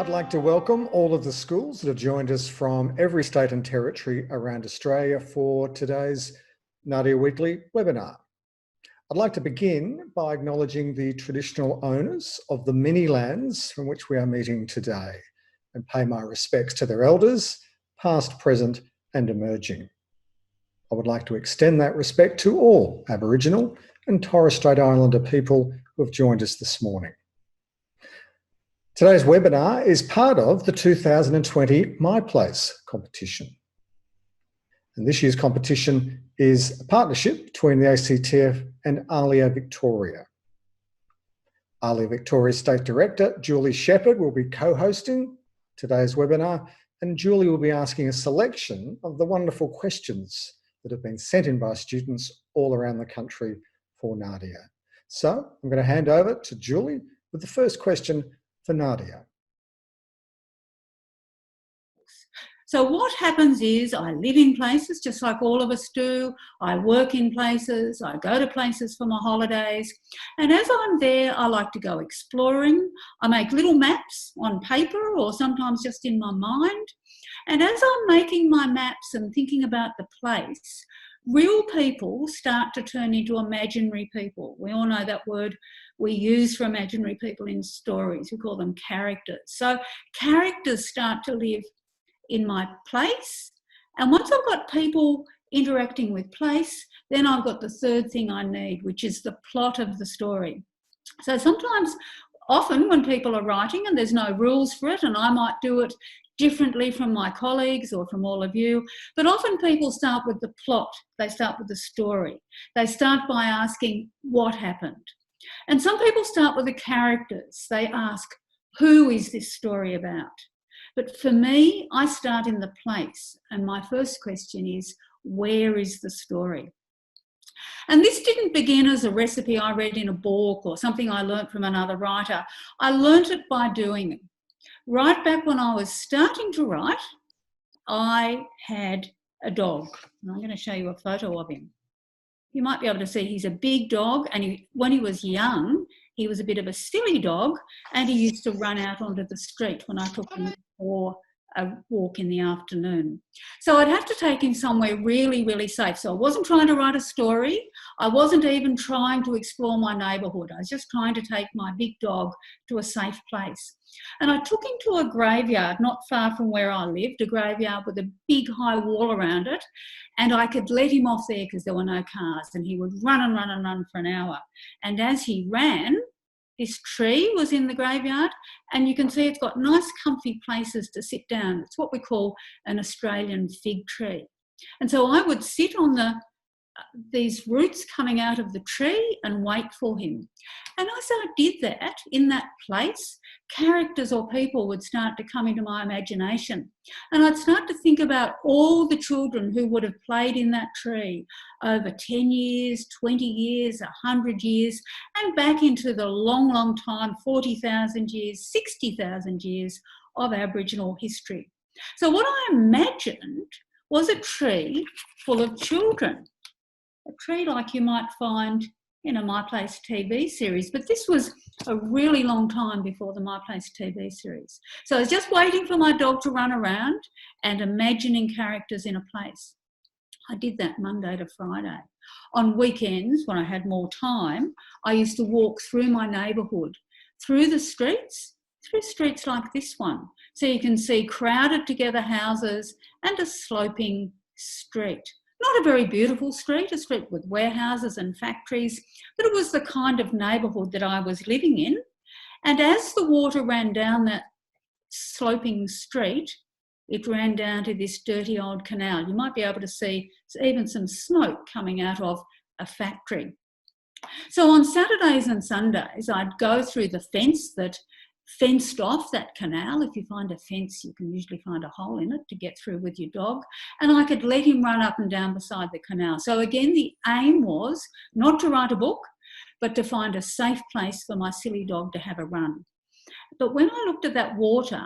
I'd like to welcome all of the schools that have joined us from every state and territory around Australia for today's Nadia Wheatley webinar. I'd like to begin by acknowledging the traditional owners of the many lands from which we are meeting today and pay my respects to their elders, past, present and emerging. I would like to extend that respect to all Aboriginal and Torres Strait Islander people who have joined us this morning. Today's webinar is part of the 2020 My Place competition. And this year's competition is a partnership between the ACTF and ALEA Victoria. ALEA Victoria State Director, Julie Shepherd, will be co-hosting today's webinar, and Julie will be asking a selection of the wonderful questions that have been sent in by students all around the country for Nadia. So I'm going to hand over to Julie with the first question for Nadia. So what happens is I live in places just like all of us do. I work in places, I go to places for my holidays. And as I'm there, I like to go exploring. I make little maps on paper or sometimes just in my mind. And as I'm making my maps and thinking about the place, real people start to turn into imaginary people. We all know that word we use for imaginary people in stories. We call them characters. So characters start to live in my place. And once I've got people interacting with place, then I've got the third thing I need, which is the plot of the story. So often when people are writing and there's no rules for it, and I might do it differently from my colleagues or from all of you, but often people start with the plot, they start with the story. They start by asking what happened. And some people start with the characters. They ask, who is this story about? But for me, I start in the place, and my first question is, where is the story? And this didn't begin as a recipe I read in a book or something I learnt from another writer. I learnt it by doing it. Right back when I was starting to write, I had a dog. And I'm going to show you a photo of him. You might be able to see he's a big dog, and when he was young, he was a bit of a silly dog, and he used to run out onto the street when I took him for a walk in the afternoon. So I'd have to take him somewhere really, really safe. So I wasn't trying to write a story. I wasn't even trying to explore my neighbourhood. I was just trying to take my big dog to a safe place. And I took him to a graveyard not far from where I lived, a graveyard with a big high wall around it. And I could let him off there because there were no cars, and he would run and run and run for an hour. And as he ran, this tree was in the graveyard, and you can see it's got nice comfy places to sit down. It's what we call an Australian fig tree. And so I would sit on these roots coming out of the tree and wait for him. And as I did that in that place, characters or people would start to come into my imagination. And I'd start to think about all the children who would have played in that tree over 10 years, 20 years, 100 years, and back into the long, long time, 40,000 years, 60,000 years of Aboriginal history. So what I imagined was a tree full of children. A tree like you might find in a My Place TV series, but this was a really long time before the My Place TV series. So I was just waiting for my dog to run around and imagining characters in a place. I did that Monday to Friday. On weekends, when I had more time, I used to walk through my neighbourhood, through streets like this one. So you can see crowded together houses and a sloping street. Not a very beautiful street, a street with warehouses and factories, but it was the kind of neighbourhood that I was living in. And as the water ran down that sloping street, it ran down to this dirty old canal. You might be able to see even some smoke coming out of a factory. So on Saturdays and Sundays, I'd go through the fence that fenced off that canal. If you find a fence, you can usually find a hole in it to get through with your dog. And I could let him run up and down beside the canal. So again, the aim was not to write a book, but to find a safe place for my silly dog to have a run. But when I looked at that water,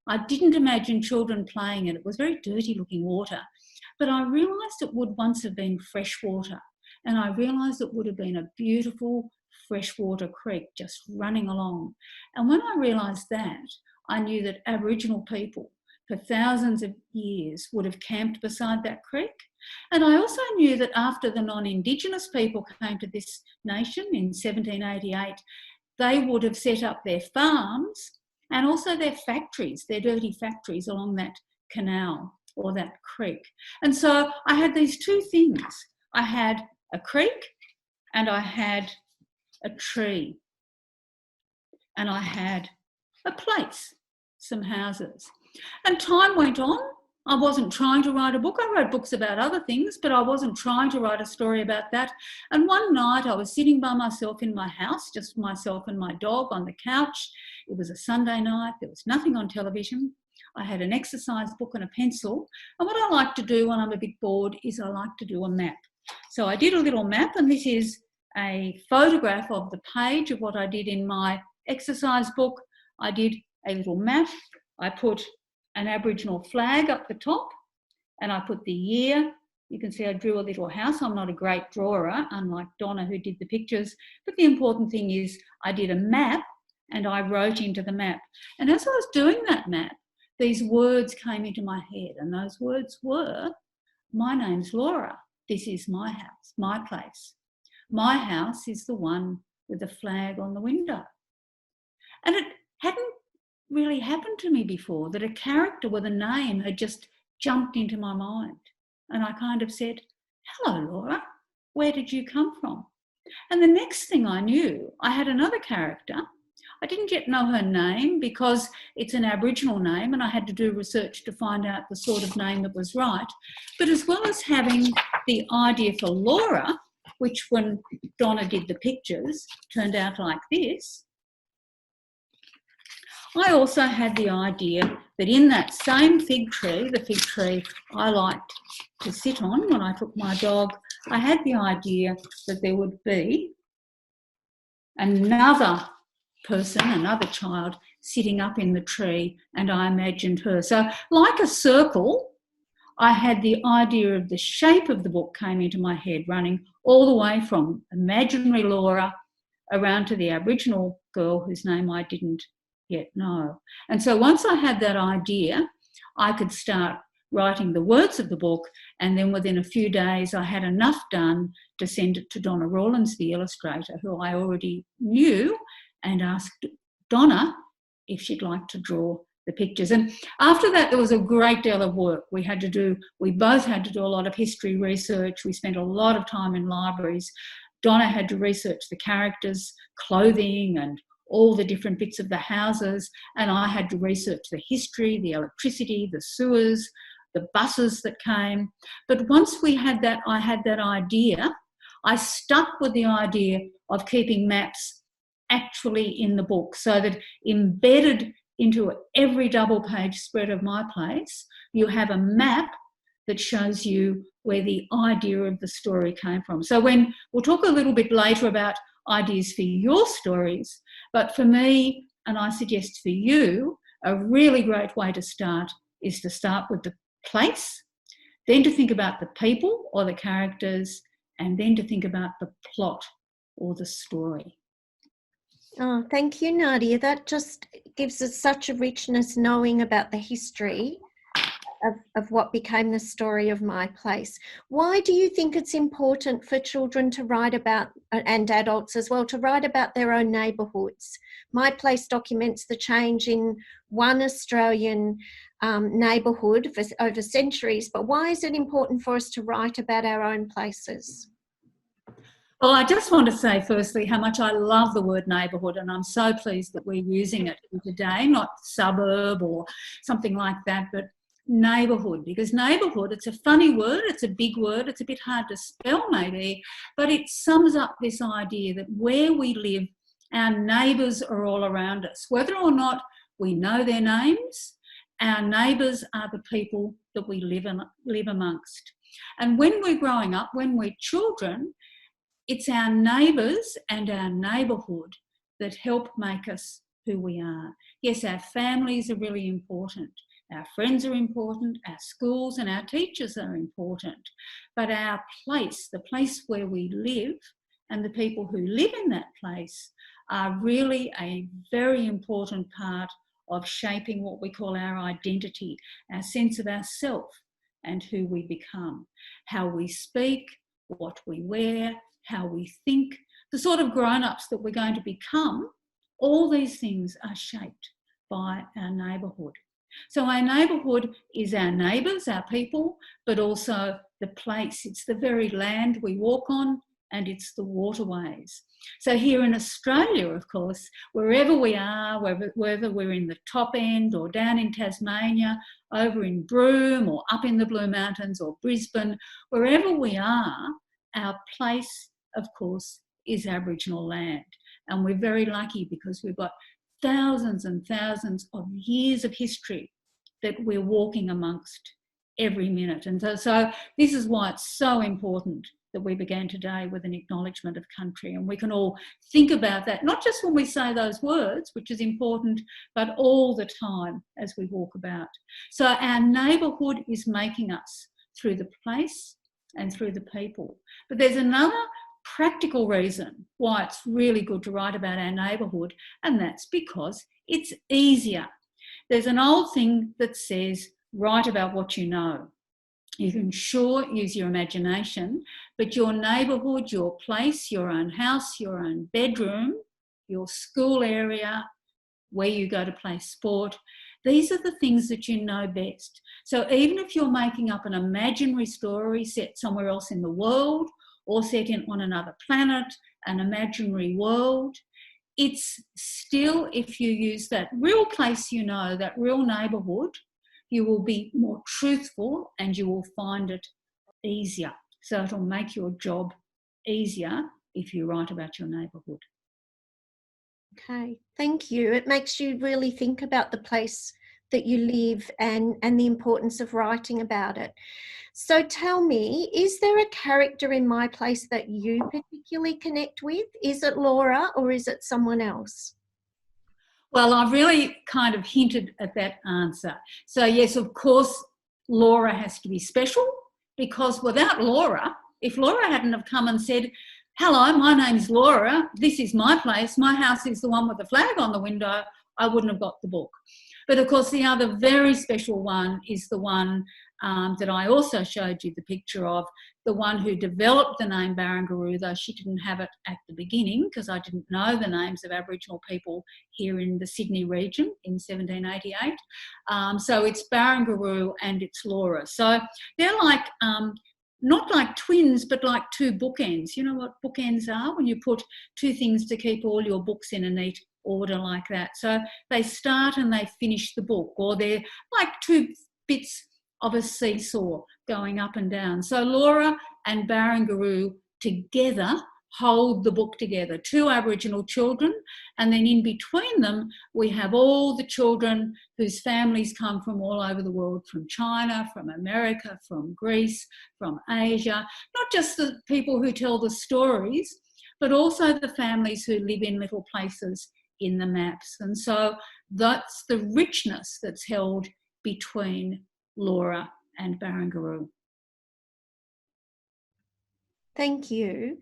I didn't imagine children playing in it. It was very dirty looking water. But I realised it would once have been fresh water. And I realised it would have been a beautiful freshwater creek just running along. And when I realised that, I knew that Aboriginal people for thousands of years would have camped beside that creek. And I also knew that after the non-Indigenous people came to this nation in 1788, they would have set up their farms and also their factories, their dirty factories along that canal or that creek. And so I had these two things. I had a creek and I had a tree and I had a place, some houses. And time went on. I wasn't trying to write a book. I wrote books about other things, but I wasn't trying to write a story about that. And one night I was sitting by myself in my house, just myself and my dog on the couch. It was a Sunday night. There was nothing on television. I had an exercise book and a pencil. And what I like to do when I'm a bit bored is I like to do a map. So I did a little map, and this is a photograph of the page of what I did in my exercise book. I did a little map. I put an Aboriginal flag up the top and I put the year. You can see I drew a little house. I'm not a great drawer, unlike Donna who did the pictures, but the important thing is I did a map and I wrote into the map. And as I was doing that map, these words came into my head, and those words were, my name's Laura. This is my house, my place. My house is the one with the flag on the window. And it hadn't really happened to me before, that a character with a name had just jumped into my mind. And I kind of said, hello, Laura, where did you come from? And the next thing I knew, I had another character. I didn't yet know her name because it's an Aboriginal name and I had to do research to find out the sort of name that was right. But as well as having the idea for Laura, which when Donna did the pictures turned out like this, I also had the idea that in that same fig tree, the fig tree I liked to sit on when I took my dog, I had the idea that there would be another person, another child sitting up in the tree, and I imagined her. So like a circle, I had the idea of the shape of the book came into my head, running all the way from imaginary Laura around to the Aboriginal girl whose name I didn't yet know. And so once I had that idea, I could start writing the words of the book, and then within a few days I had enough done to send it to Donna Rawlins, the illustrator, who I already knew, and asked Donna if she'd like to draw the pictures. And after that there was a great deal of work. We both had to do a lot of history research. We spent a lot of time in libraries. Donna had to research the characters' clothing and all the different bits of the houses, and I had to research the history, the electricity, the sewers, the buses that came. But once I had that idea, I stuck with the idea of keeping maps actually in the book, so that embedded into every double page spread of my place, you have a map that shows you where the idea of the story came from. So we'll talk a little bit later about ideas for your stories, but for me, and I suggest for you, a really great way to start is to start with the place, then to think about the people or the characters, and then to think about the plot or the story. Oh, thank you, Nadia. That just gives us such a richness knowing about the history of what became the story of my place. Why do you think it's important for children to write about, and adults as well, to write about their own neighbourhoods? My place documents the change in one Australian neighbourhood for over centuries, but why is it important for us to write about our own places? Well, I just want to say firstly how much I love the word neighbourhood, and I'm so pleased that we're using it today, not suburb or something like that, but neighbourhood, because neighbourhood, it's a funny word, it's a big word, it's a bit hard to spell maybe, but it sums up this idea that where we live, our neighbours are all around us. Whether or not we know their names, our neighbours are the people that we live amongst. And when we're growing up, when we're children, it's our neighbours and our neighbourhood that help make us who we are. Yes, our families are really important. Our friends are important, our schools and our teachers are important, but our place, the place where we live, and the people who live in that place are really a very important part of shaping what we call our identity, our sense of ourself and who we become, how we speak, what we wear, how we think, the sort of grown-ups that we're going to become. All these things are shaped by our neighbourhood. So our neighbourhood is our neighbours, our people, but also the place. It's the very land we walk on, and it's the waterways. So here in Australia, of course, wherever we are, whether we're in the top end or down in Tasmania, over in Broome or up in the Blue Mountains or Brisbane, wherever we are, our place, of course, is Aboriginal land. And we're very lucky because we've got thousands and thousands of years of history that we're walking amongst every minute. And so this is why it's so important that we began today with an acknowledgement of country. And we can all think about that, not just when we say those words, which is important, but all the time as we walk about. So our neighbourhood is making us through the place and through the people. But there's another practical reason why it's really good to write about our neighbourhood, and that's because it's easier. There's an old thing that says, write about what you know. You can sure use your imagination, but your neighbourhood, your place, your own house, your own bedroom, your school area, where you go to play sport, these are the things that you know best. So even if you're making up an imaginary story set somewhere else in the world or set on another planet, an imaginary world, it's still, if you use that real place you know, that real neighbourhood, you will be more truthful and you will find it easier. So it'll make your job easier if you write about your neighbourhood. Okay, thank you. It makes you really think about the place that you live and the importance of writing about it. So tell me, is there a character in My Place that you particularly connect with? Is it Laura or is it someone else? Well, I've really kind of hinted at that answer. So yes, of course, Laura has to be special, because without Laura, if Laura hadn't have come and said, hello, my name's Laura, this is my place, my house is the one with the flag on the window, I wouldn't have got the book. But of course, the other very special one is the one that I also showed you the picture of, the one who developed the name Barangaroo, though she didn't have it at the beginning because I didn't know the names of Aboriginal people here in the Sydney region in 1788. So it's Barangaroo and it's Laura. So they're like, not like twins, but like two bookends. You know what bookends are? When you put two things to keep all your books in a neat order like that. So they start and they finish the book, or they're like two bits of a seesaw going up and down. So Laura and Barangaroo together hold the book together, two Aboriginal children, and then in between them we have all the children whose families come from all over the world, from China, from America, from Greece, from Asia, not just the people who tell the stories, but also the families who live in little places in the maps. And so that's the richness that's held between Laura and Barangaroo. Thank you.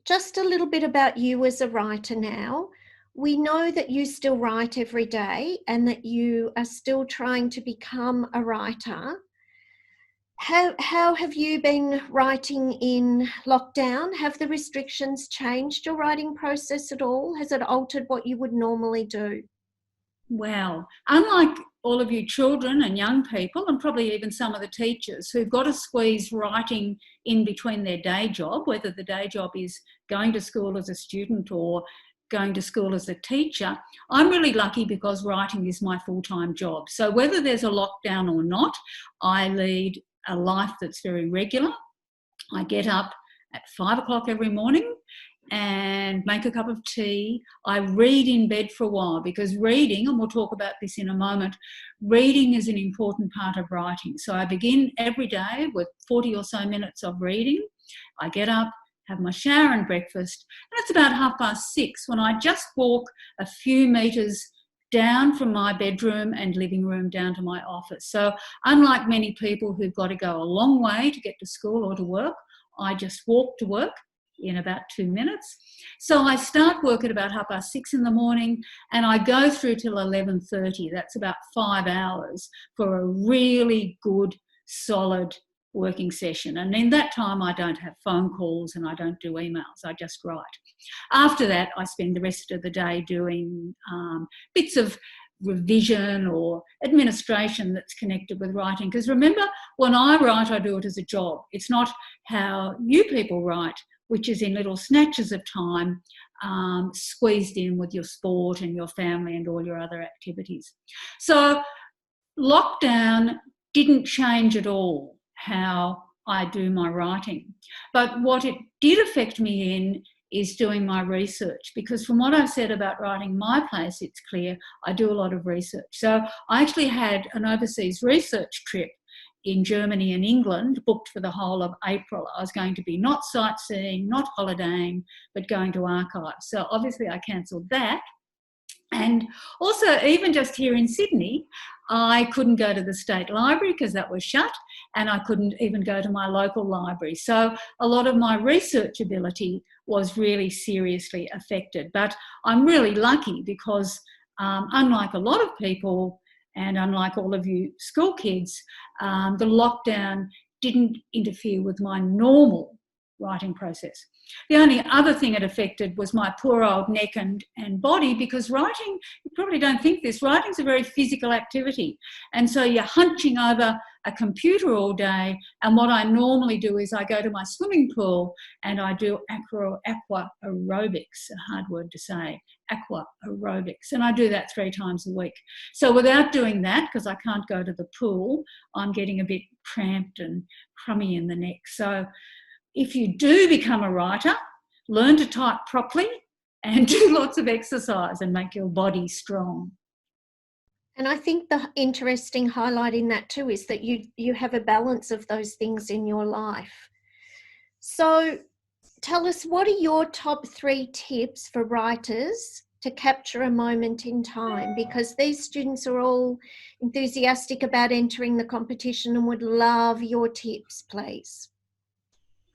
Just a little bit about you as a writer now. We know that you still write every day and that you are still trying to become a writer. How have you been writing in lockdown? Have the restrictions changed your writing process at all? Has it altered what you would normally do? Well, unlike all of you children and young people, and probably even some of the teachers who've got to squeeze writing in between their day job, whether the day job is going to school as a student or going to school as a teacher, I'm really lucky because writing is my full-time job. So whether there's a lockdown or not, I lead a life that's very regular. I get up at 5 o'clock every morning and make a cup of tea. I read in bed for a while, because reading, and we'll talk about this in a moment, reading is an important part of writing. So I begin every day with 40 or so minutes of reading. I get up, have my shower and breakfast, and it's about 6:30 when I just walk a few metres down from my bedroom and living room down to my office. So unlike many people who've got to go a long way to get to school or to work, I just walk to work in about 2 minutes. So I start work at about 6:30 in the morning, and I go through till 11:30. That's about 5 hours for a really good, solid working session. And in that time, I don't have phone calls and I don't do emails. I just write. After that, I spend the rest of the day doing bits of revision or administration that's connected with writing. Because remember, when I write, I do it as a job. It's not how you people write, which is in little snatches of time, squeezed in with your sport and your family and all your other activities. So lockdown didn't change at all how I do my writing. But what it did affect me in is doing my research, because from what I've said about writing my place, it's clear I do a lot of research. So I actually had an overseas research trip in Germany and England booked for the whole of April. I was going to be not sightseeing, not holidaying, but going to archives. So obviously I cancelled that. And also, even just here in Sydney, I couldn't go to the State Library because that was shut, and I couldn't even go to my local library. So a lot of my research ability was really seriously affected. But I'm really lucky because unlike a lot of people and unlike all of you school kids, the lockdown didn't interfere with my normal writing process. The only other thing it affected was my poor old neck and body, because writing, you probably don't think this, writing's a very physical activity. And so you're hunching over a computer all day. And what I normally do is I go to my swimming pool and I do aqua aerobics, a hard word to say, aqua aerobics. And I do that 3 times a week. So without doing that, because I can't go to the pool, I'm getting a bit cramped and crummy in the neck. So if you do become a writer, learn to type properly and do lots of exercise and make your body strong. And I think the interesting highlight in that too is that you have a balance of those things in your life. So tell us, what are your top 3 tips for writers to capture a moment in time? Because these students are all enthusiastic about entering the competition and would love your tips, please.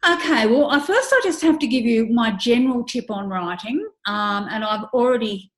Okay, well, first I just have to give you my general tip on writing, and I've already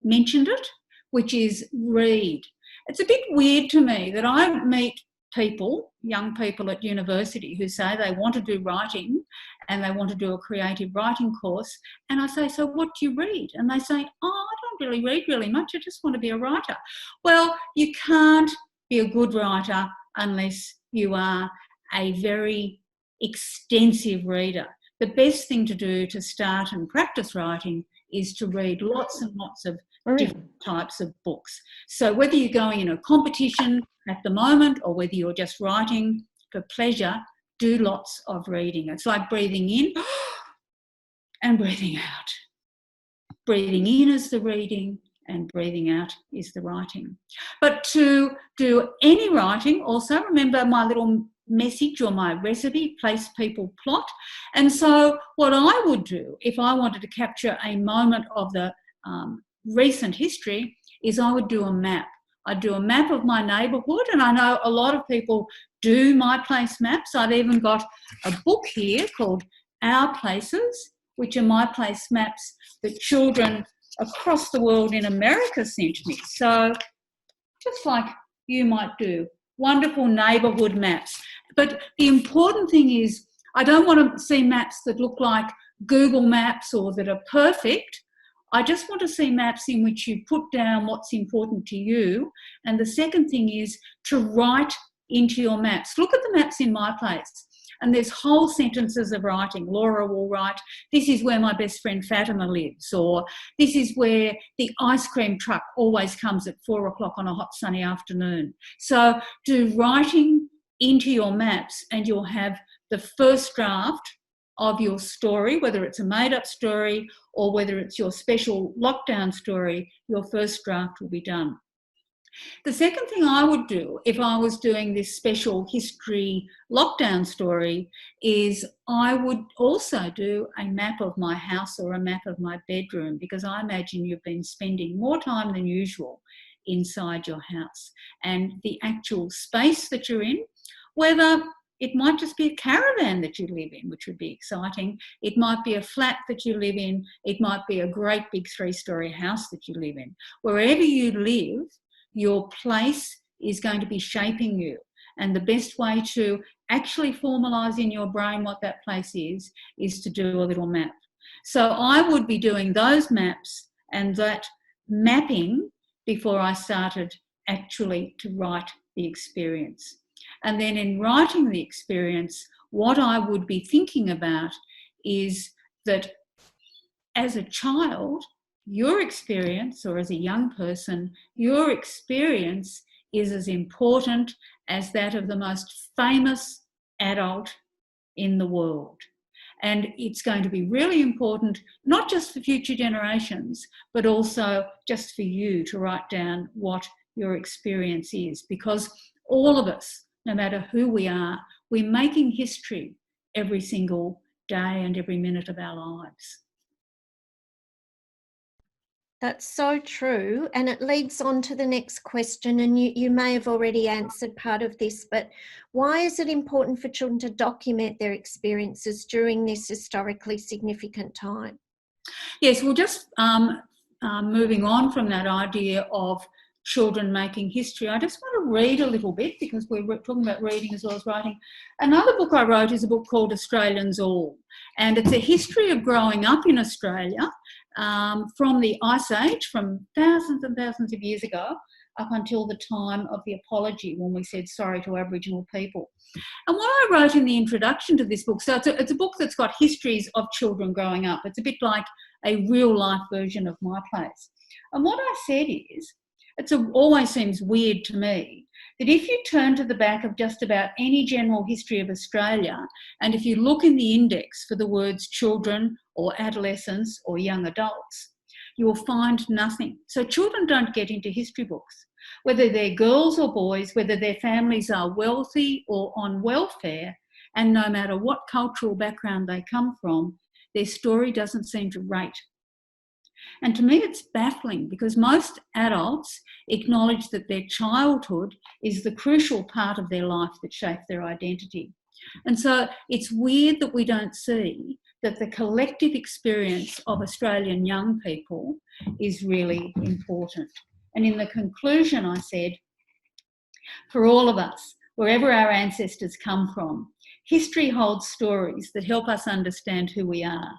mentioned it, which is read. It's a bit weird to me that I meet people, young people at university, who say they want to do writing and they want to do a creative writing course, and I say, so what do you read? And they say, oh, I don't really read really much, I just want to be a writer. Well, you can't be a good writer unless you are a very extensive reader. The best thing to do to start and practice writing is to read lots and lots of different types of books. So whether you're going in a competition at the moment or whether you're just writing for pleasure, do lots of reading. It's like breathing in and breathing out. Breathing in is the reading and breathing out is the writing. But to do any writing, also remember my little message or my recipe, place, people, plot. And so what I would do if I wanted to capture a moment of the recent history is I would do a map. I'd do a map of my neighbourhood, and I know a lot of people do my place maps. I've even got a book here called Our Places, which are my place maps that children across the world in America sent me. So just like you might do, wonderful neighbourhood maps. But the important thing is I don't want to see maps that look like Google Maps or that are perfect. I just want to see maps in which you put down what's important to you. And the second thing is to write into your maps. Look at the maps in my place. And there's whole sentences of writing. Laura will write, this is where my best friend Fatima lives, or this is where the ice cream truck always comes at 4 o'clock on a hot sunny afternoon. So do writing into your maps and you'll have the first draft of your story, whether it's a made-up story or whether it's your special lockdown story, your first draft will be done. The second thing I would do if I was doing this special history lockdown story is I would also do a map of my house or a map of my bedroom, because I imagine you've been spending more time than usual inside your house, and the actual space that you're in, whether It might just be a caravan that you live in, which would be exciting. It might be a flat that you live in. It might be a great big 3-storey house that you live in. Wherever you live, your place is going to be shaping you. And the best way to actually formalise in your brain what that place is to do a little map. So I would be doing those maps and that mapping before I started actually to write the experience. And then in writing the experience, what I would be thinking about is that as a child, your experience, or as a young person, your experience is as important as that of the most famous adult in the world. And it's going to be really important, not just for future generations, but also just for you to write down what your experience is, because all of us, no matter who we are, we're making history every single day and every minute of our lives. That's so true. And it leads on to the next question, and you may have already answered part of this, but why is it important for children to document their experiences during this historically significant time? Yes, well, just moving on from that idea of children making history, I just want to read a little bit, because we're talking about reading as well as writing. Another book I wrote is a book called Australians All, and it's a history of growing up in Australia from the Ice Age, from thousands and thousands of years ago, up until the time of the apology, when we said sorry to Aboriginal people. And what I wrote in the introduction to this book, so it's a book that's got histories of children growing up. It's a bit like a real-life version of My Place. And what I said is, it always seems weird to me that if you turn to the back of just about any general history of Australia, and if you look in the index for the words children or adolescents or young adults, you will find nothing. So children don't get into history books, whether they're girls or boys, whether their families are wealthy or on welfare, and no matter what cultural background they come from, their story doesn't seem to rate. And to me, it's baffling, because most adults acknowledge that their childhood is the crucial part of their life that shapes their identity. And so it's weird that we don't see that the collective experience of Australian young people is really important. And in the conclusion, I said, for all of us, wherever our ancestors come from, history holds stories that help us understand who we are.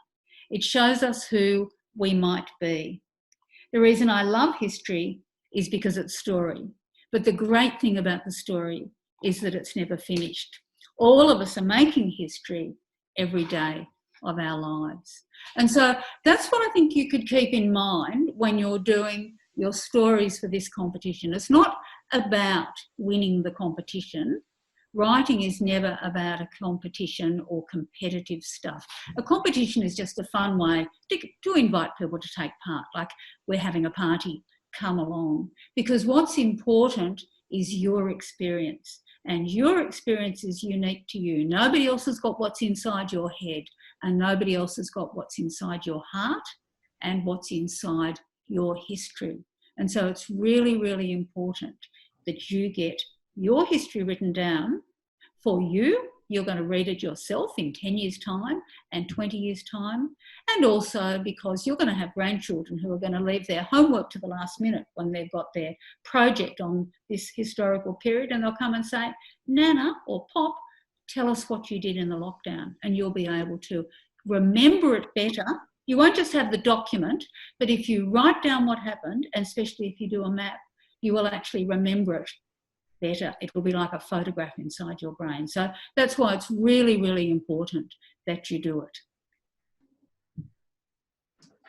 It shows us who we might be. The reason I love history is because it's story. But the great thing about the story is that it's never finished. All of us are making history every day of our lives. And so that's what I think you could keep in mind when you're doing your stories for this competition. It's not about winning the competition. Writing is never about a competition or competitive stuff. A competition is just a fun way to invite people to take part, like we're having a party, come along. Because what's important is your experience, and your experience is unique to you. Nobody else has got what's inside your head, and nobody else has got what's inside your heart and what's inside your history. And so it's really, really important that you get your history written down for you. You're going to read it yourself in 10 years' time and 20 years' time. And also because you're going to have grandchildren who are going to leave their homework to the last minute when they've got their project on this historical period, and they'll come and say, Nana or Pop, tell us what you did in the lockdown, and you'll be able to remember it better. You won't just have the document, but if you write down what happened, and especially if you do a map, you will actually remember it better. It will be like a photograph inside your brain. So that's why it's really, really important that you do it.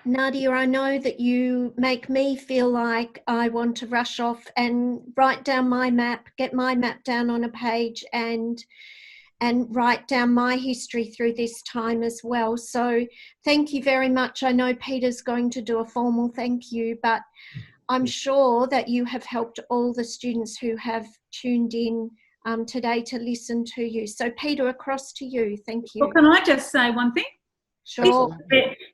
Nadia, I know that you make me feel like I want to rush off and write down my map, get my map down on a page, and write down my history through this time as well. So thank you very much. I know Peter's going to do a formal thank you, but I'm sure that you have helped all the students who have tuned in today to listen to you. So Peter, across to you. Thank you. Well, can I just say one thing? Sure.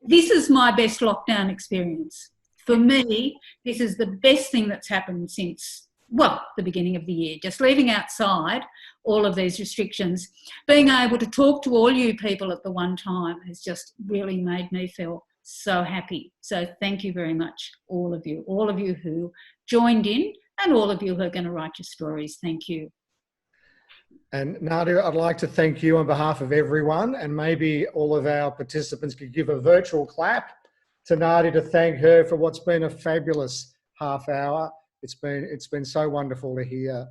This is my best lockdown experience. For me, this is the best thing that's happened since the beginning of the year, just leaving outside all of these restrictions, being able to talk to all you people at the one time has just really made me feel so happy. So thank you very much, all of you who joined in, and all of you who are going to write your stories. Thank you. And Nadia, I'd like to thank you on behalf of everyone, and maybe all of our participants could give a virtual clap to Nadia to thank her for what's been a fabulous half hour. It's been so wonderful to hear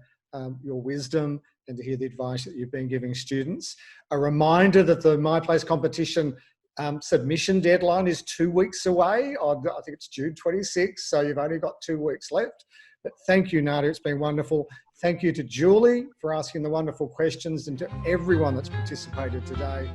your wisdom and to hear the advice that you've been giving students. A reminder that the My Place competition submission deadline is 2 weeks away. I think it's June 26th, so you've only got 2 weeks left. But thank you, Nadia. It's been wonderful. Thank you to Julie for asking the wonderful questions, and to everyone that's participated today.